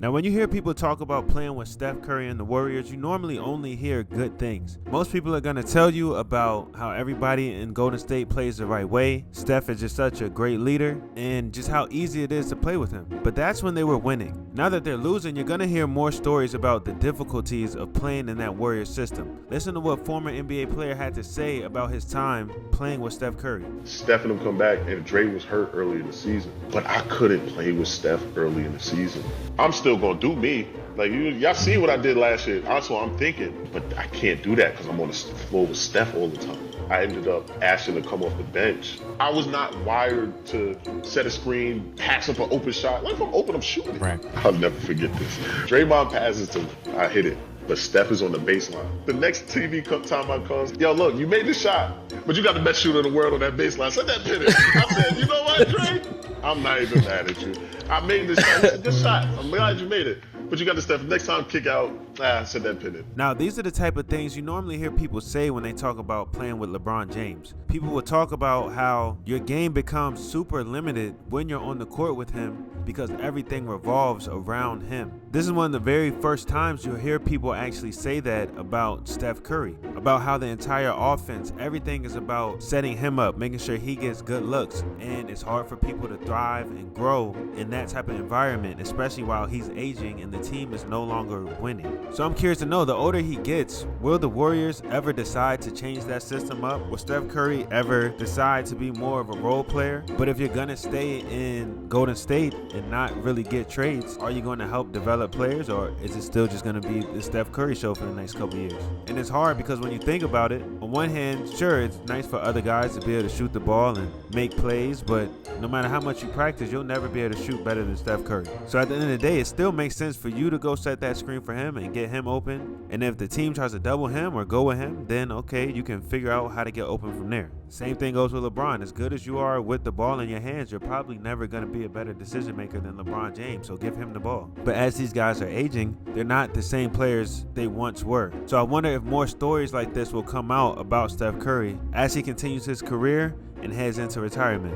Now, when you hear people talk about playing with Steph Curry and the Warriors, you normally only hear good things. Most people are going to tell you about how everybody in Golden State plays the right way. Steph is just such a great leader and just how easy it is to play with him. But that's when they were winning. Now that they're losing, you're going to hear more stories about the difficulties of playing in that Warriors system. Listen to what former NBA player had to say about his time playing with Steph Curry. Steph and him come back, and Dre was hurt early in the season. But I couldn't play with Steph early in the season. I'm still gonna do me. Like, y'all see what I did last year. That's what I'm thinking. But I can't do that because I'm on the floor with Steph all the time. I ended up asking to come off the bench. I was not wired to set a screen, pass up an open shot. Like, if I'm open, I'm shooting. Right. I'll never forget this. Draymond passes to me. I hit it. But Steph is on the baseline. The next TV timeout comes. Yo, look, you made the shot, but you got the best shooter in the world on that baseline. Set that pin in. I said, you know what, Dre? I'm not even mad at you. I made this shot. It's a good shot. I'm glad you made it. But you got the Steph. Next time, kick out. Set that pin in. Now, these are the type of things you normally hear people say when they talk about playing with LeBron James. People will talk about how your game becomes super limited when you're on the court with him because everything revolves around him. This is one of the very first times you'll hear people actually say that about Steph Curry, about how the entire offense, everything is about setting him up, making sure he gets good looks, and it's hard for people to thrive and grow in that type of environment, especially while he's aging and the team is no longer winning. So I'm curious to know, the older he gets, will the Warriors ever decide to change that system up? Will Steph Curry ever decide to be more of a role player? But if you're gonna stay in Golden State and not really get trades, are you going to help develop players, or is it still just going to be the Steph Curry show for the next couple years? And it's hard because when you think about it, on one hand, sure, it's nice for other guys to be able to shoot the ball and make plays, but no matter how much you practice, you'll never be able to shoot better than Steph Curry. So at the end of the day, it still makes sense for you to go set that screen for him and get him open. And if the team tries to double him or go with him, then okay, you can figure out how to get open from there. Same thing goes with LeBron. As good as you are with the ball in your hands, you're probably never going to be a better decision maker than LeBron James, so give him the ball. But as these guys are aging, they're not the same players they once were. So I wonder if more stories like this will come out about Steph Curry as he continues his career and heads into retirement.